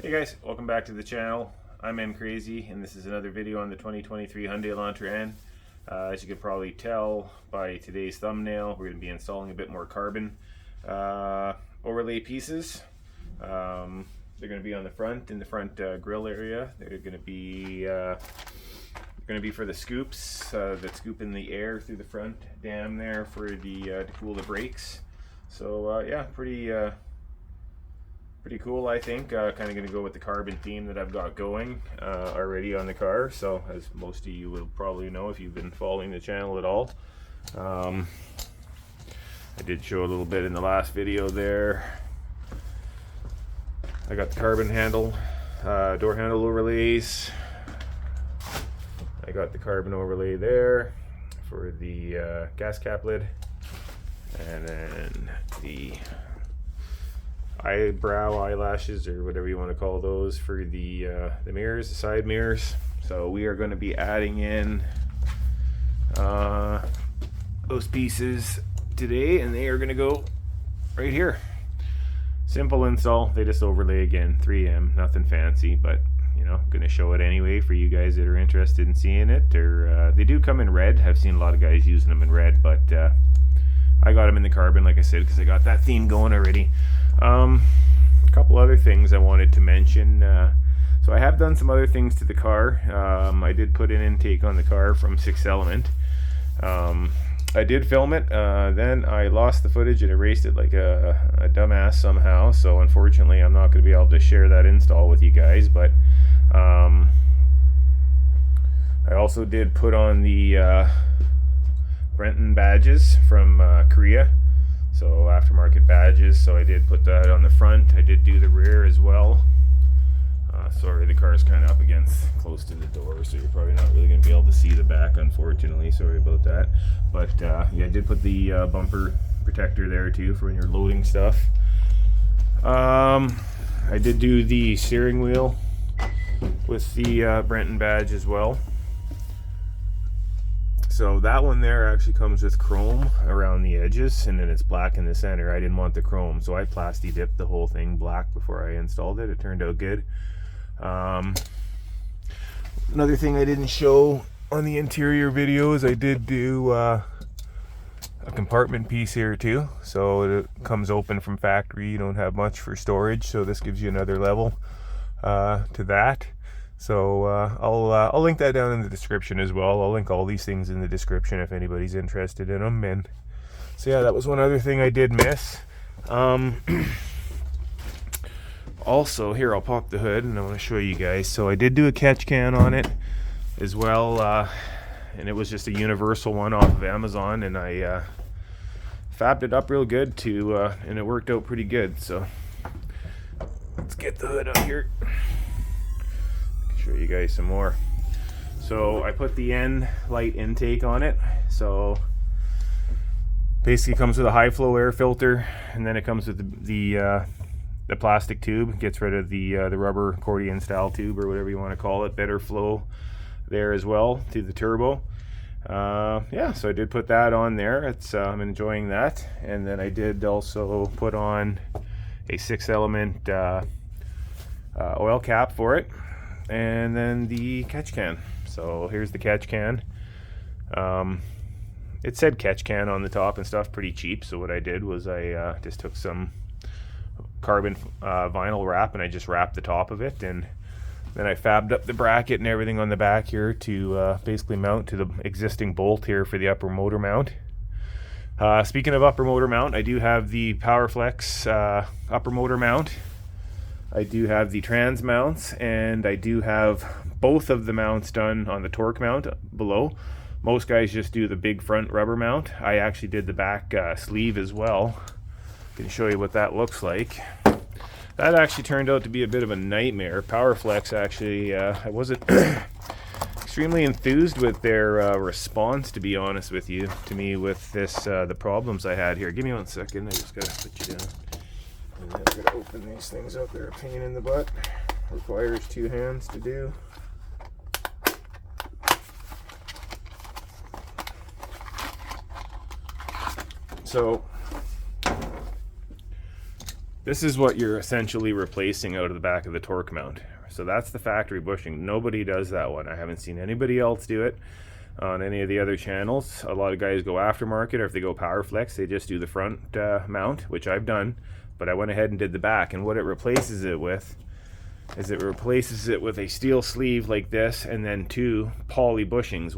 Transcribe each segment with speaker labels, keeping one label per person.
Speaker 1: Hey guys, welcome back to the channel. I'm N-Krazy and this is another video on the 2023 Hyundai Elantra N. As you can probably tell by today's thumbnail, we're going to be installing a bit more carbon overlay pieces. They're going to be on the front, in the front grill area. They're going to be for the scoops that scoop in the air through the front dam there for the to cool the brakes. So yeah, pretty cool, I think. Kind of going to go with the carbon theme that I've got going already on the car. So as most of you will probably know if you've been following the channel at all, I did show a little bit in the last video there. I got the carbon handle, door handle overlays. I got the carbon overlay there for the gas cap lid, and then the eyelashes, or whatever you want to call those, for the mirrors, the side mirrors. So we are going to be adding in those pieces today, and they are going to go right here. Simple install. They just overlay again, 3M, nothing fancy, but you know, going to show it anyway for you guys that are interested in seeing it. Or they do come in red. I've seen a lot of guys using them in red, but I got them in the carbon, like I said, because I got that theme going already. A couple other things I wanted to mention. So I have done some other things to the car. I did put an intake on the car from 6 Element. I did film it, then I lost the footage and erased it like a dumbass somehow. So unfortunately I'm not going to be able to share that install with you guys, but I also did put on the Brenton badges from Korea, so aftermarket badges. So I did put that on the front. I did do the rear as well. Sorry, the car's kind of up against close to the door, so you're probably not really going to be able to see the back, unfortunately. Sorry about that. But yeah, I did put the bumper protector there too for when you're loading stuff. I did do the steering wheel with the Brenton badge as well. So that one there actually comes with chrome around the edges, and then it's black in the center. I didn't want the chrome, so I plasti dipped the whole thing black before I installed it. It turned out good. Another thing I didn't show on the interior video is I did do a compartment piece here too. So it comes open from factory. You don't have much for storage, so this gives you another level to that. So I'll link that down in the description as well. I'll link all these things in the description if anybody's interested in them. And so yeah, that was one other thing I did miss. Also, here, I'll pop the hood and I want to show you guys. So I did do a catch can on it as well, and it was just a universal one off of Amazon, and I fabbed it up real good too, and it worked out pretty good. So let's get the hood up here. Show you guys some more. So I put the N light intake on it. So basically comes with a high flow air filter, and then it comes with the plastic tube. Gets rid of the rubber accordion style tube, or whatever you want to call it. Better flow there as well to the turbo. Yeah, so I did put that on there. It's I'm enjoying that. And then I did also put on a 6 Element oil cap for it, and then the catch can. So here's the catch can. It said catch can on the top and stuff, pretty cheap. So what I did was I just took some carbon vinyl wrap and I just wrapped the top of it, and then I fabbed up the bracket and everything on the back here to basically mount to the existing bolt here for the upper motor mount. Speaking of upper motor mount, I do have the PowerFlex upper motor mount. I do have the trans mounts, and I do have both of the mounts done on the torque mount below. Most guys just do the big front rubber mount. I actually did the back sleeve as well. I can show you what that looks like. That actually turned out to be a bit of a nightmare. PowerFlex actually, I wasn't extremely enthused with their response, to be honest with you, to me with this, the problems I had here. Give me 1 second, I just gotta put you down. And then I'm gonna open these things up. They're a pain in the butt. Requires 2 hands to do. So This is what you're essentially replacing out of the back of the torque mount. So that's the factory bushing. Nobody does that one. I haven't seen anybody else do it on any of the other channels. A lot of guys go aftermarket, or if they go Powerflex, they just do the front mount, which I've done. But I went ahead and did the back, and what it replaces it with is it replaces it with a steel sleeve like this, and then 2 poly bushings.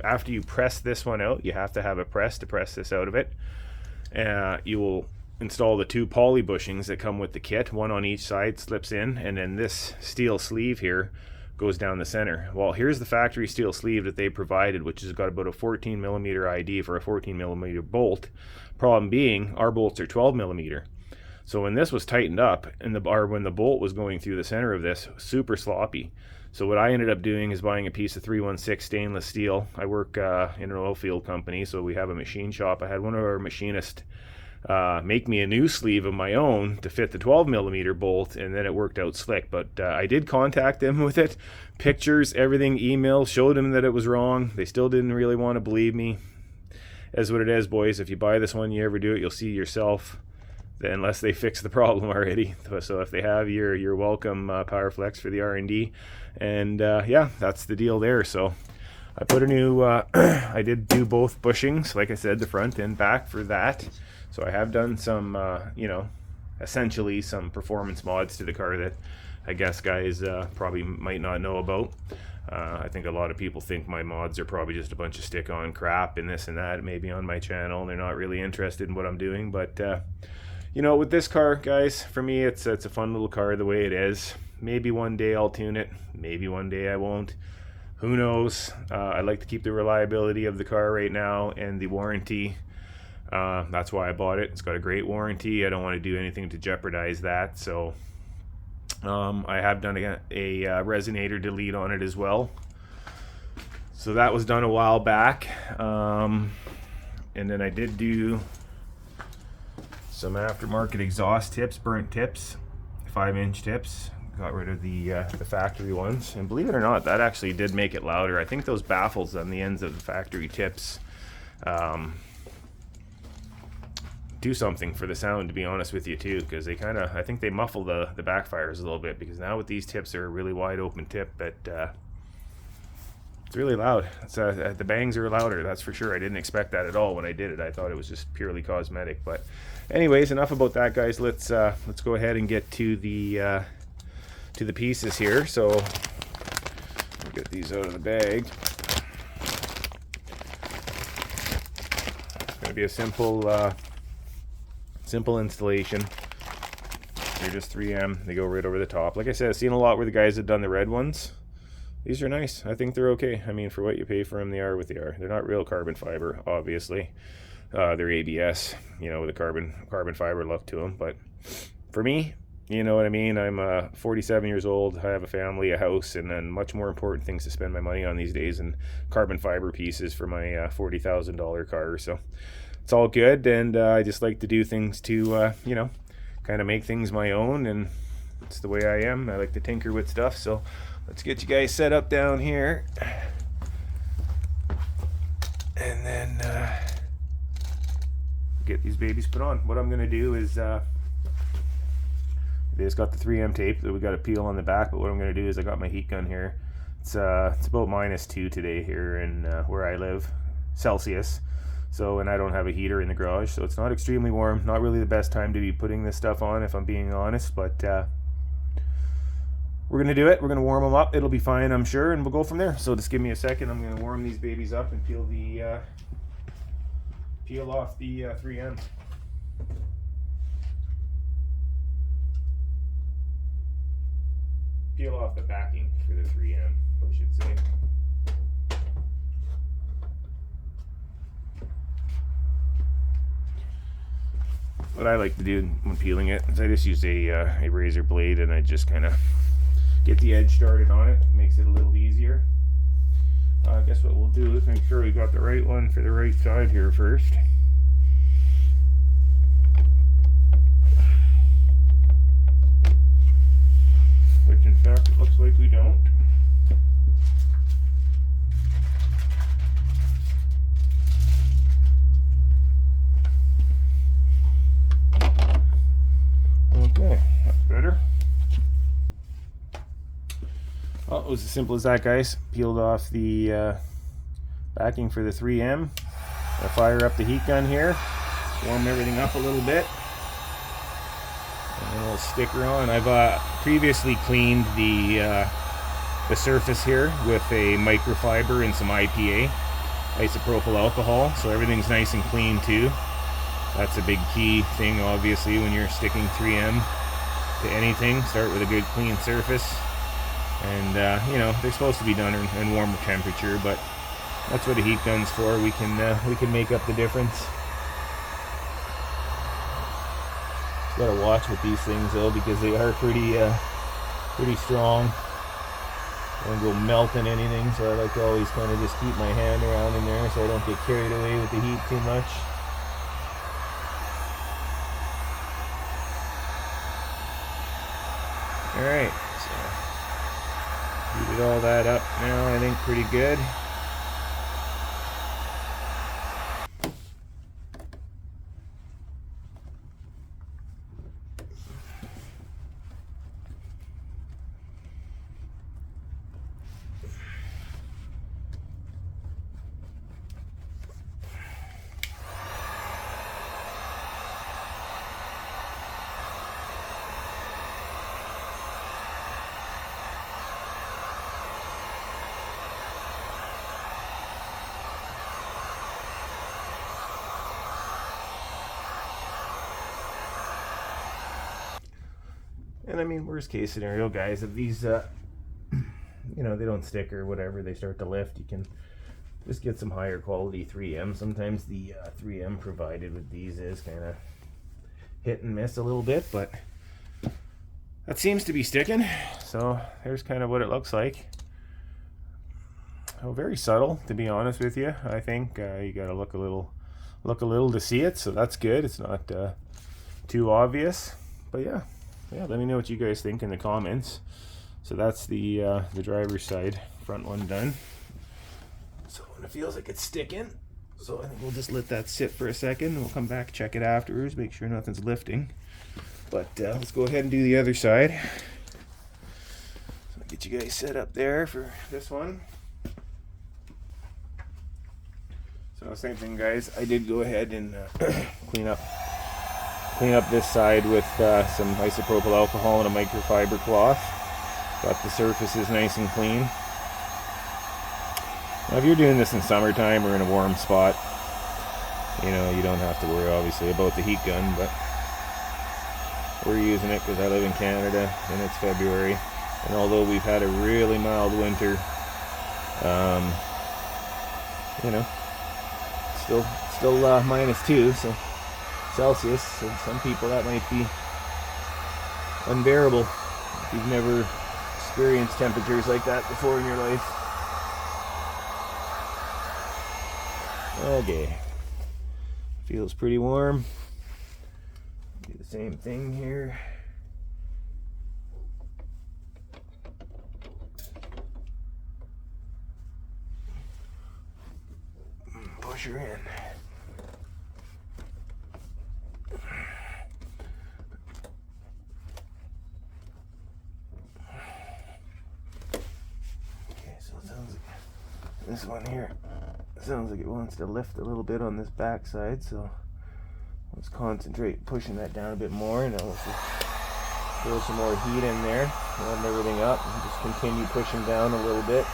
Speaker 1: After you press this one out, you have to have a press to press this out of it. You will install the 2 poly bushings that come with the kit. One on each side slips in, and then this steel sleeve here goes down the center. Well, here's the factory steel sleeve that they provided, which has got about a 14 millimeter ID for a 14 millimeter bolt. Problem being, our bolts are 12 millimeter. So when this was tightened up, and when the bolt was going through the center of this, super sloppy. So what I ended up doing is buying a piece of 316 stainless steel. I work in an oil field company, so we have a machine shop. I had one of our machinists make me a new sleeve of my own to fit the 12 millimeter bolt, and then it worked out slick. But I did contact them with it, pictures, everything, emails, showed them that it was wrong. They still didn't really want to believe me. As what it is, boys. If you buy this one, you ever do it, you'll see yourself, unless they fix the problem already. So if they have, you're welcome, Powerflex, for the R&D. And yeah, that's the deal there. So I put a new I did do both bushings, like I said, the front and back for that. So I have done some you know, essentially some performance mods to the car that I guess guys probably might not know about. I think a lot of people think my mods are probably just a bunch of stick-on crap and this and that, maybe on my channel, and they're not really interested in what I'm doing. But you know, with this car, guys, for me, it's a fun little car the way it is. Maybe one day I'll tune it. Maybe one day I won't. Who knows? I like to keep the reliability of the car right now and the warranty. That's why I bought it. It's got a great warranty. I don't want to do anything to jeopardize that. So I have done a resonator delete on it as well. So that was done a while back. And then I did do some aftermarket exhaust tips, burnt tips, 5-inch tips. Got rid of the factory ones, and believe it or not, that actually did make it louder. I think those baffles on the ends of the factory tips do something for the sound, to be honest with you, too, because they kind of, I think they muffle the backfires a little bit, because now with these tips, they're a really wide open tip, but it's really loud. It's, the bangs are louder, that's for sure. I didn't expect that at all when I did it. I thought it was just purely cosmetic. But anyways, enough about that, guys. Let's go ahead and get to the pieces here. So we'll get these out of the bag. It's going to be a simple installation. They're just 3M. They go right over the top. Like I said, I've seen a lot where the guys have done the red ones. These are nice. I think they're okay. I mean, for what you pay for them, they are what they are. They're not real carbon fiber, obviously. They're ABS, you know, with a carbon fiber look to them. But for me, you know what I mean? I'm 47 years old. I have a family, a house, and then much more important things to spend my money on these days than carbon fiber pieces for my $40,000 car. So it's all good, and I just like to do things to, you know, kind of make things my own, and it's the way I am. I like to tinker with stuff. So let's get you guys set up down here, and then get these babies put on. What I'm going to do is, they just got the 3M tape that we got to peel on the back, but what I'm going to do is I got my heat gun here. It's about -2 today here in where I live, Celsius. So, and I don't have a heater in the garage, so it's not extremely warm. Not really the best time to be putting this stuff on, if I'm being honest, but we're going to do it. We're going to warm them up. It'll be fine, I'm sure, and we'll go from there. So just give me a second. I'm going to warm these babies up and peel off the 3M. Peel off the backing for the 3M, I should say. What I like to do when peeling it is I just use a razor blade, and I just kind of get the edge started on it. Makes it a little easier. I guess what we'll do is make sure we got the right one for the right side here first. Which in fact it looks like we don't. Well, it was as simple as that, guys. Peeled off the backing for the 3M. I fire up the heat gun here, warm everything up a little bit, and then we'll sticker on. I've previously cleaned the surface here with a microfiber and some IPA, isopropyl alcohol, so everything's nice and clean too. That's a big key thing, obviously, when you're sticking 3M to anything. Start with a good clean surface. And you know, they're supposed to be done in warmer temperature, but that's what a heat gun's for. We can make up the difference. Just gotta watch with these things though, because they are pretty strong. Don't go melting anything, so I like to always kind of just keep my hand around in there so I don't get carried away with the heat too much. All right. Heated all that up now, I think pretty good. And I mean, worst case scenario, guys, if these, you know, they don't stick or whatever, they start to lift, you can just get some higher quality 3M. Sometimes the 3M provided with these is kind of hit and miss a little bit, but that seems to be sticking. So there's kind of what it looks like. Oh, very subtle, to be honest with you. I think you got to look a little to see it, so that's good. It's not too obvious, but yeah, let me know what you guys think in the comments. So that's the driver's side front one done. So when it feels like it's sticking, so I think we'll just let that sit for a second. We'll come back, check it afterwards, make sure nothing's lifting. But let's go ahead and do the other side. So I'll get you guys set up there for this one. So same thing, guys. I did go ahead and clean up this side with some isopropyl alcohol and a microfiber cloth. Got the surfaces nice and clean. Now, if you're doing this in summertime or in a warm spot, you know, you don't have to worry obviously about the heat gun, but we're using it because I live in Canada and it's February, and although we've had a really mild winter, you know, still -2, so Celsius, so some people that might be unbearable if you've never experienced temperatures like that before in your life. Okay, feels pretty warm. Do the same thing here. Push her in. This one here sounds like it wants to lift a little bit on this back side, so let's concentrate pushing that down a bit more. Now let's throw some more heat in there, warm everything up, and just continue pushing down a little bit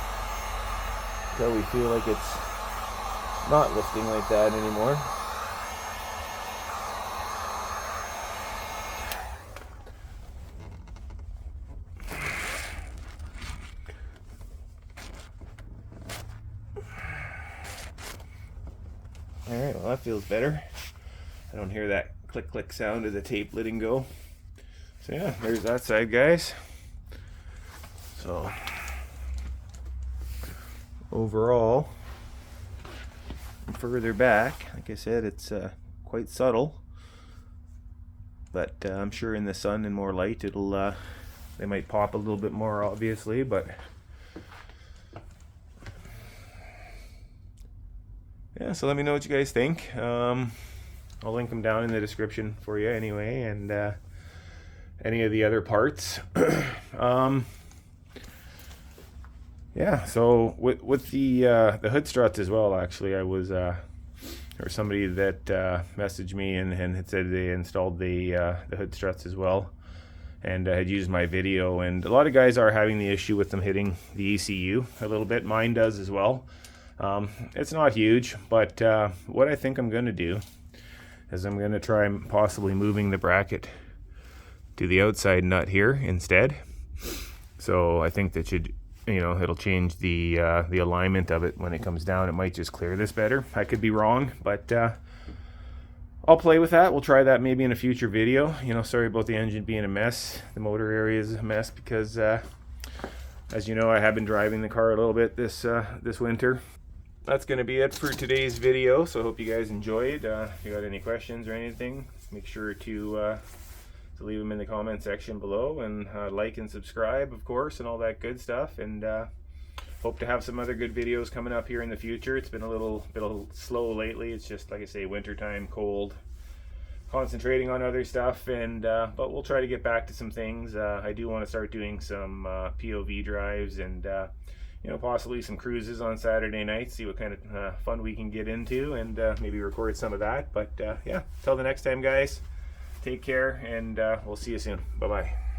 Speaker 1: until we feel like it's not lifting like that anymore. Alright, well that feels better. I don't hear that click sound of the tape letting go. So yeah, there's that side, guys. So overall, further back, like I said, it's quite subtle, but I'm sure in the sun and more light it'll they might pop a little bit more obviously, but yeah, so let me know what you guys think. I'll link them down in the description for you anyway, and any of the other parts. Yeah, so with the hood struts as well, actually, I was there was somebody that messaged me and had said they installed the hood struts as well, and had used my video. And a lot of guys are having the issue with them hitting the ECU a little bit. Mine does as well. It's not huge, but what I think I'm going to do is I'm going to try possibly moving the bracket to the outside nut here instead. So I think that should, it'll change the alignment of it when it comes down. It might just clear this better. I could be wrong, but I'll play with that. We'll try that maybe in a future video. Sorry about the engine being a mess. The motor area is a mess because, as you know, I have been driving the car a little bit this winter. That's going to be it for today's video. So I hope you guys enjoyed. If you got any questions or anything, make sure to leave them in the comment section below, and like and subscribe, of course, and all that good stuff. And hope to have some other good videos coming up here in the future. It's been a little slow lately. It's just, like I say, wintertime, cold, concentrating on other stuff. And but we'll try to get back to some things. I do want to start doing some POV drives and possibly some cruises on Saturday night, see what kind of fun we can get into, and maybe record some of that. But yeah, till the next time, guys, take care, and we'll see you soon. Bye bye.